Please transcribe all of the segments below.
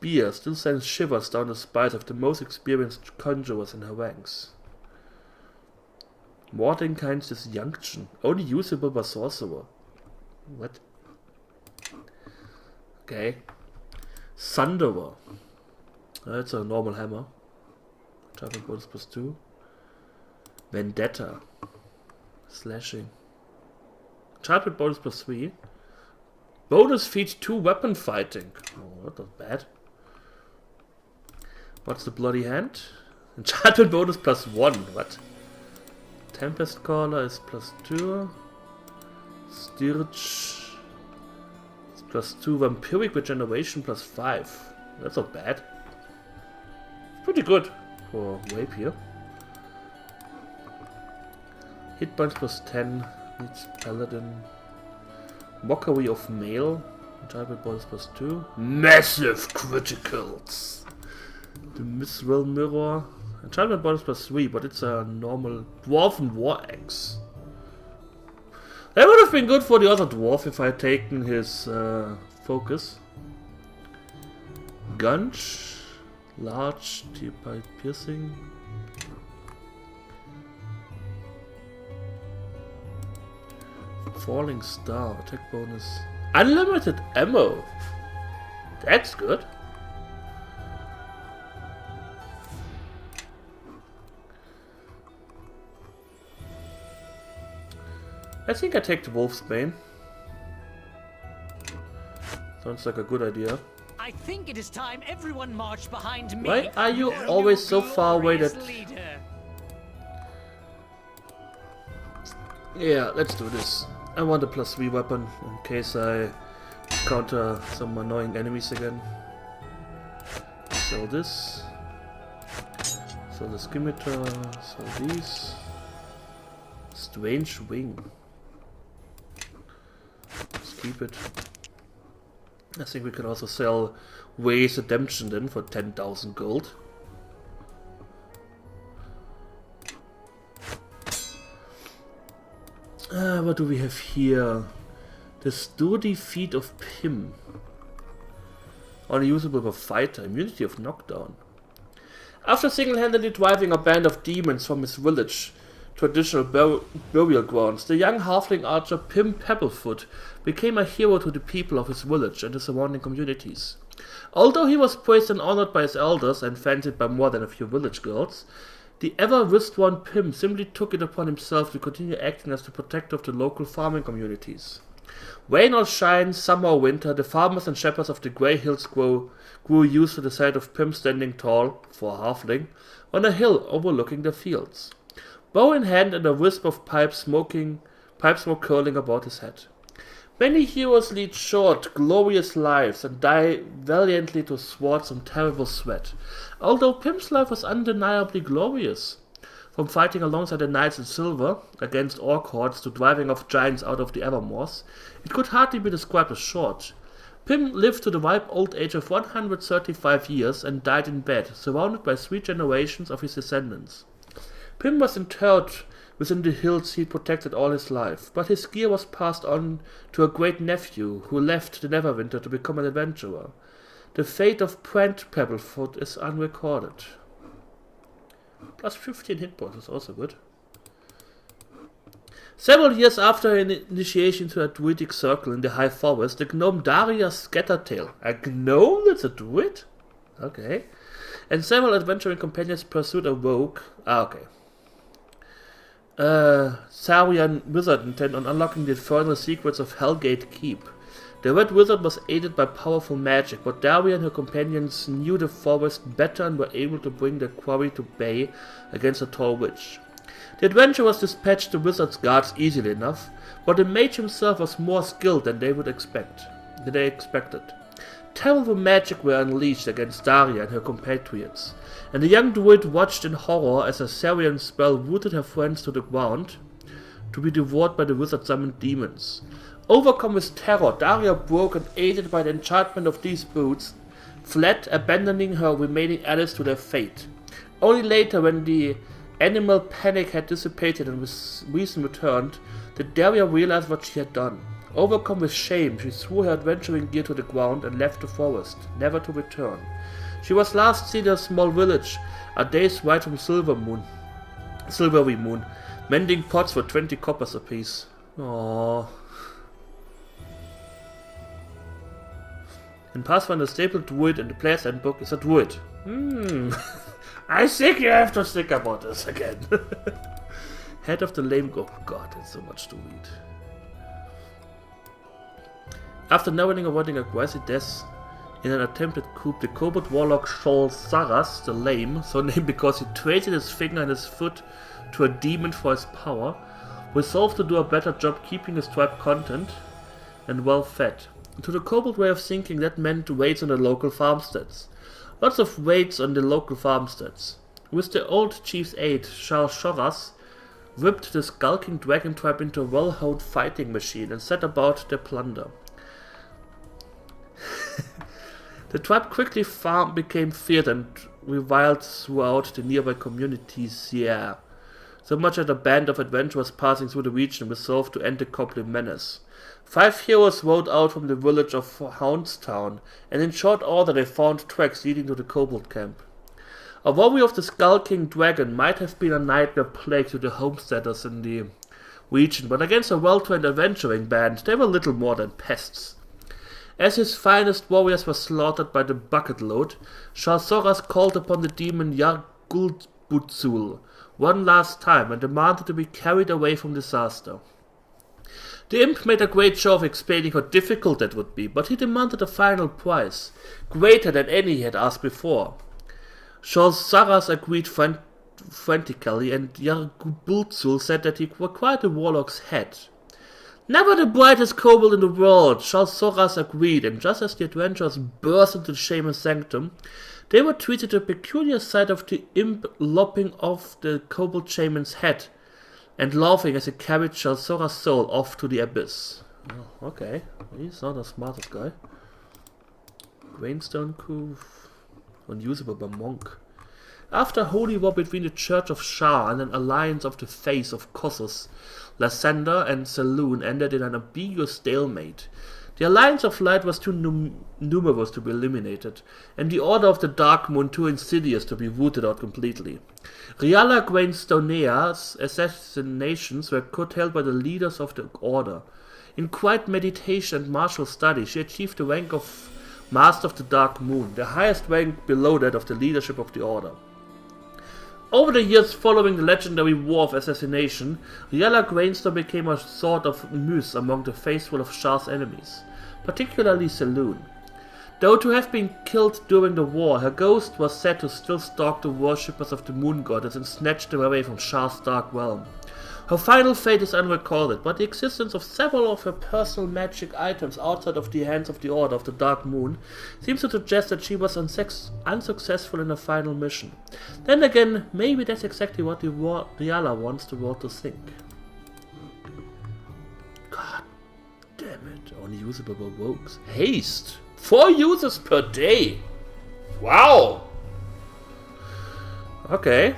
spear still sends shivers down the spines of the most experienced conjurers in her ranks. Mordenkain's Disjunction, only usable by sorcerer. What? Okay. Thunderer. That's a normal hammer. Enchantment bonus +2. Vendetta. Slashing. Enchantment bonus +3. Bonus feat 2 weapon fighting. Oh, that's not bad. What's the bloody hand? Enchantment bonus +1. What? Tempest Caller is +2. Stirge is +2. Vampiric Regeneration +5. That's not bad. Pretty good for Rapier. Hit points +10. Needs Paladin. Mockery of Mail. Enchantment bonus +2. Massive criticals! The Mithril Mirror. Enchantment bonus +3, but it's a normal Dwarven War Axe. That would have been good for the other dwarf if I had taken his focus. Gunch. Large, by piercing. Falling Star, attack bonus. Unlimited ammo! That's good. I think I take the Wolf's Bane. Sounds like a good idea. I think it is time everyone marched behind me. Why are you always so far away that... Leader. Yeah, let's do this. I want a +3 weapon in case I counter some annoying enemies again. Sell this. Sell the Scimitar. Sell these. Strange Wing. Let's keep it. I think we can also sell Way's Redemption then for 10,000 gold. What do we have here? The Sturdy Feet of Pym. Only usable by fighter. Immunity of Knockdown. After single-handedly driving a band of demons from his village to additional burial grounds, the young halfling archer Pym Pebblefoot became a hero to the people of his village and the surrounding communities. Although he was praised and honored by his elders and fancied by more than a few village girls, the ever-withdrawn Pym simply took it upon himself to continue acting as the protector of the local farming communities. Rain or shine, summer or winter, the farmers and shepherds of the Grey Hills grew used to the sight of Pym standing tall, for a halfling, on a hill overlooking the fields. Bow in hand and a wisp of pipe smoke curling about his head. Many heroes lead short, glorious lives and die valiantly to thwart some terrible threat, although Pym's life was undeniably glorious. From fighting alongside the knights in silver against orc hordes to driving off giants out of the Evermoors, it could hardly be described as short. Pym lived to the ripe old age of 135 years and died in bed, surrounded by 3 generations of his descendants. Pym was interred within the hills he protected all his life, but his gear was passed on to a great nephew who left the Neverwinter to become an adventurer. The fate of Brent Pebblefoot is unrecorded. Plus 15 hit points is also good. Several years after her initiation to a druidic circle in the High Forest, the gnome Daria Scattertail. A gnome that's a druid? Okay. And several adventuring companions pursued a rogue. Saurian wizard intent on unlocking the infernal secrets of Hellgate Keep. The Red Wizard was aided by powerful magic, but Daria and her companions knew the forest better and were able to bring their quarry to bay against a tall witch. The adventurers dispatched the wizard's guards easily enough, but the mage himself was more skilled than they expected. Terrible magic were unleashed against Daria and her compatriots, and the young druid watched in horror as a Saurian spell rooted her friends to the ground, to be devoured by the wizard-summoned demons. Overcome with terror, Daria broke and, aided by the enchantment of these boots, fled, abandoning her remaining allies to their fate. Only later, when the animal panic had dissipated and reason returned, did Daria realize what she had done. Overcome with shame, she threw her adventuring gear to the ground and left the forest, never to return. She was last seen in a small village, a day's ride from Silvery Moon, mending pots for 20 coppers apiece. Aww. In Pathfinder, staple druid in the player's handbook is a druid. I think you have to think about this again. Head of the lame go. Oh god, it's so much to read. After narrowing avoiding a grassy death in an attempted coup, the kobold warlock Shol Saras, the Lame, so named because he traded his finger and his foot to a demon for his power, resolved to do a better job keeping his tribe content and well fed. To the kobold way of thinking, that meant raids on the local farmsteads. Lots of raids on the local farmsteads. With the old chief's aid, Shal Shoras whipped the skulking dragon tribe into a well-honed fighting machine and set about their plunder. The tribe quickly became feared and reviled throughout the nearby communities here, so much that a band of adventurers passing through the region resolved to end the goblin menace. 5 heroes rode out from the village of Houndstown, and in short order they found tracks leading to the kobold camp. A warrior of the Skull-King Dragon might have been a nightmare plague to the homesteaders in the region, but against a well-trained adventuring band they were little more than pests. As his finest warriors were slaughtered by the bucket load, Shalsoras called upon the demon Yargulbutzul one last time and demanded to be carried away from disaster. The imp made a great show of explaining how difficult that would be, but he demanded a final price, greater than any he had asked before. Shalsoras agreed frantically, and Yargulbutzul said that he required the warlock's head. Never the brightest kobold in the world, Shalsoras agreed, and just as the adventurers burst into the shaman's sanctum, they were treated to a peculiar sight of the imp lopping off the kobold shaman's head and laughing as he carried Shalsoras' soul off to the abyss. Oh, okay, he's not the smartest guy. Grainstone Cove, unusable by monk. After a holy war between the Church of Shar and an alliance of the Face of Kossos, Lysander and Saloon ended in an ambiguous stalemate. The Alliance of Light was too numerous to be eliminated, and the Order of the Dark Moon too insidious to be rooted out completely. Riala Grainstonea's assassinations were curtailed by the leaders of the Order. In quiet meditation and martial study, she achieved the rank of Master of the Dark Moon, the highest rank below that of the leadership of the Order. Over the years following the legendary War of Assassination, Riala Grainstone became a sort of muse among the faithful of Shar's enemies, particularly Saloon. Though to have been killed during the war, her ghost was said to still stalk the worshippers of the Moon Goddess and snatch them away from Shar's dark realm. Her final fate is unrecorded, but the existence of several of her personal magic items outside of the hands of the Order of the Dark Moon seems to suggest that she was unsuccessful in her final mission. Then again, maybe that's exactly what the Riala wants the world to think. God damn it, unusable rogues. Haste! 4 users per day! Wow! Okay.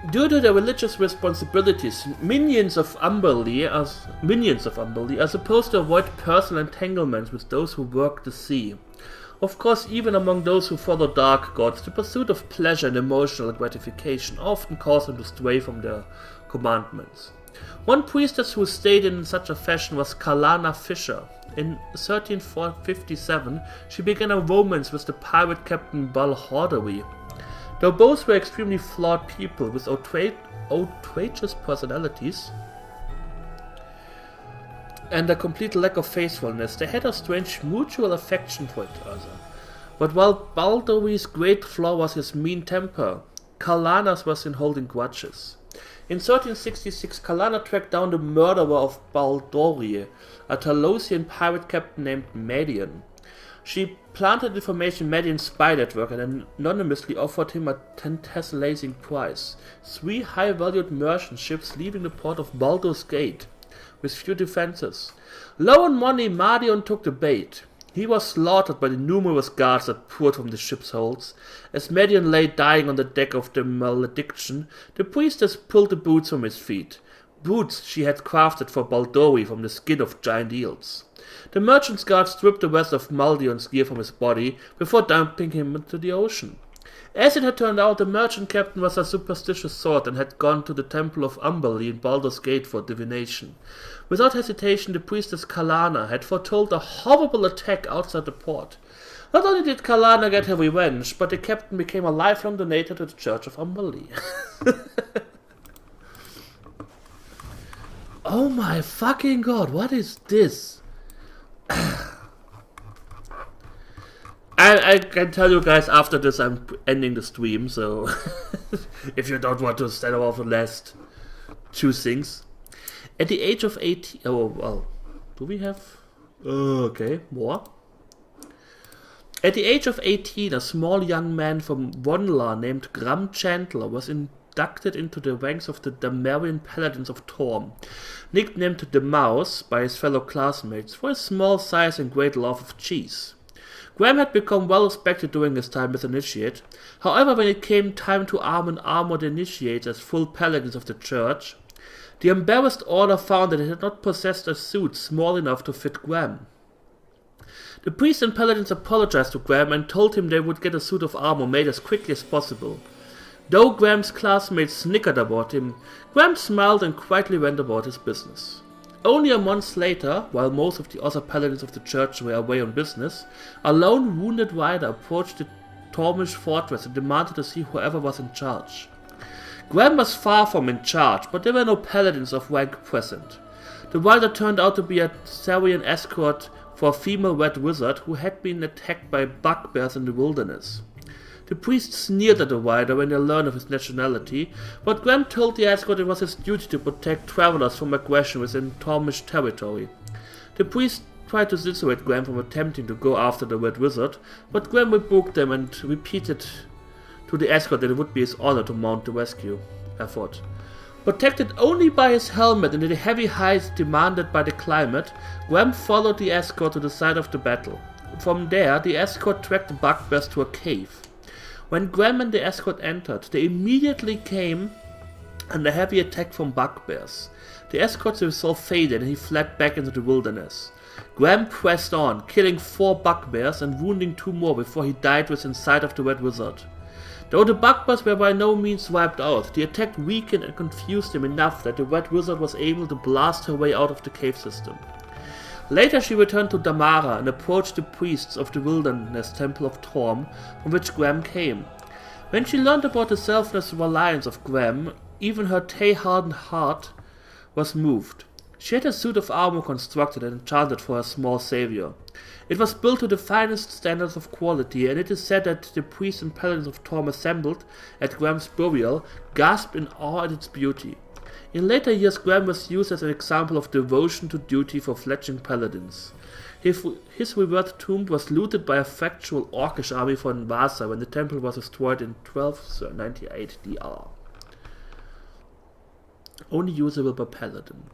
Due to their religious responsibilities, minions of Umberlee are supposed to avoid personal entanglements with those who work the sea. Of course, even among those who follow dark gods, the pursuit of pleasure and emotional gratification often cause them to stray from their commandments. One priestess who stayed in such a fashion was Kalana Fisher. In 1357, she began a romance with the pirate captain Balhordery. Though both were extremely flawed people with outrageous personalities and a complete lack of faithfulness, they had a strange mutual affection for each other. But while Baldory's great flaw was his mean temper, Kalana's was in holding grudges. In 1366, Kalana tracked down the murderer of Baldory, a Talosian pirate captain named Median. She planted information Median's spy network and anonymously offered him a tantalizing price: 3 high-valued merchant ships leaving the port of Baldur's Gate, with few defenses. Low on money, Mardion took the bait. He was slaughtered by the numerous guards that poured from the ship's holds. As Median lay dying on the deck of the Malediction, the priestess pulled the boots from his feet. boots she had crafted for Baldori from the skin of giant eels. The merchant's guard stripped the rest of Maldion's gear from his body before dumping him into the ocean. As it had turned out, the merchant captain was a superstitious sort and had gone to the temple of Umberlee in Baldur's Gate for divination. Without hesitation, the priestess Kalana had foretold a horrible attack outside the port. Not only did Kalana get her revenge, but the captain became a lifelong donator to the Church of Umberlee. Oh my fucking god, what is this? I can tell you guys after this I'm ending the stream, so if you don't want to stand off the last two things. At the age of 18... Oh, well, do we have... okay, more. At the age of 18, a small young man from Vonla named Graham Chandler was inducted into the ranks of the Damarian Paladins of Torm, nicknamed the Mouse by his fellow classmates for his small size and great love of cheese. Graham had become well respected during his time as initiate. However, when it came time to arm and armor the initiates as full paladins of the church, the embarrassed order found that it had not possessed a suit small enough to fit Graham. The priests and paladins apologized to Graham and told him they would get a suit of armor made as quickly as possible. Though Graham's classmates snickered about him, Graham smiled and quietly went about his business. Only a month later, while most of the other paladins of the church were away on business, a lone wounded rider approached the Tormish fortress and demanded to see whoever was in charge. Graham was far from in charge, but there were no paladins of rank present. The rider turned out to be a Sarian escort for a female red wizard who had been attacked by bugbears in the wilderness. The priest sneered at the rider when they learned of his nationality, but Graham told the escort it was his duty to protect travelers from aggression within Tormish territory. The priest tried to dissuade Graham from attempting to go after the red wizard, but Graham rebuked them and repeated to the escort that it would be his honor to mount the rescue effort. Protected only by his helmet and the heavy height demanded by the climate, Graham followed the escort to the site of the battle. From there, the escort tracked the bugbears to a cave. When Graham and the escort entered, they immediately came under heavy attack from bugbears. The escort's resolve faded and he fled back into the wilderness. Graham pressed on, killing 4 bugbears and wounding 2 more before he died within sight of the red wizard. Though the bugbears were by no means wiped out, the attack weakened and confused him enough that the red wizard was able to blast her way out of the cave system. Later she returned to Damara and approached the priests of the Wilderness Temple of Torm, from which Graham came. When she learned about the selfless-reliance of Graham, even her Tay-hardened heart was moved. She had a suit of armor constructed and enchanted for her small savior. It was built to the finest standards of quality, and it is said that the priests and paladins of Torm assembled at Graham's burial gasped in awe at its beauty. In later years, Graham was used as an example of devotion to duty for fledgling paladins. His revered tomb was looted by a factual orcish army from Vasa when the temple was destroyed in 1298 DR. Only usable by paladin.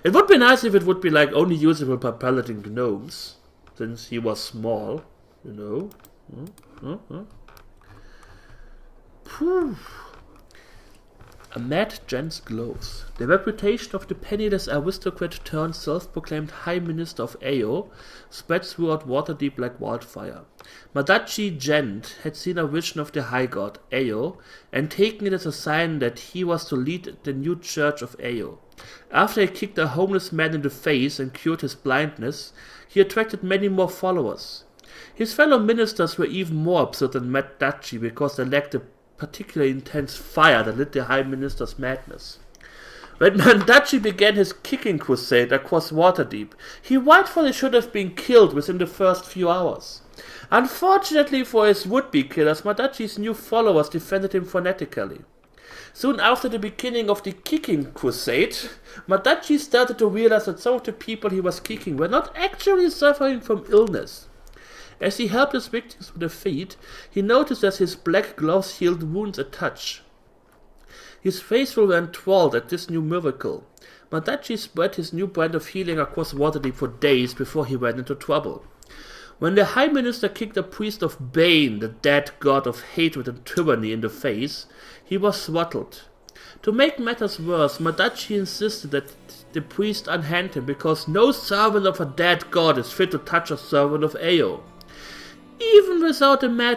It would be nice if it would be like only usable by paladin gnomes, since he was small, you know. Phew. A mad gent's glows. The reputation of the penniless aristocrat turned self-proclaimed High Minister of Ao spread throughout Waterdeep like wildfire. Madachi Gent had seen a vision of the High God, Ao, and taken it as a sign that he was to lead the new church of Ao. After he kicked a homeless man in the face and cured his blindness, he attracted many more followers. His fellow ministers were even more absurd than Madachi because they lacked the particularly intense fire that lit the High Minister's madness. When Madachi began his kicking crusade across Waterdeep, he rightfully should have been killed within the first few hours. Unfortunately for his would-be killers, Madachi's new followers defended him frenetically. Soon after the beginning of the kicking crusade, Madachi started to realize that some of the people he was kicking were not actually suffering from illness. As he helped his victims with their feet, he noticed that his black gloves healed wounds at touch. His faithful were enthralled at this new miracle. Madachi spread his new brand of healing across Waterdeep for days before he ran into trouble. When the High Minister kicked a priest of Bane, the dead god of hatred and tyranny, in the face, he was throttled. To make matters worse, Madachi insisted that the priest unhand him because no servant of a dead god is fit to touch a servant of Ao. Even without the magic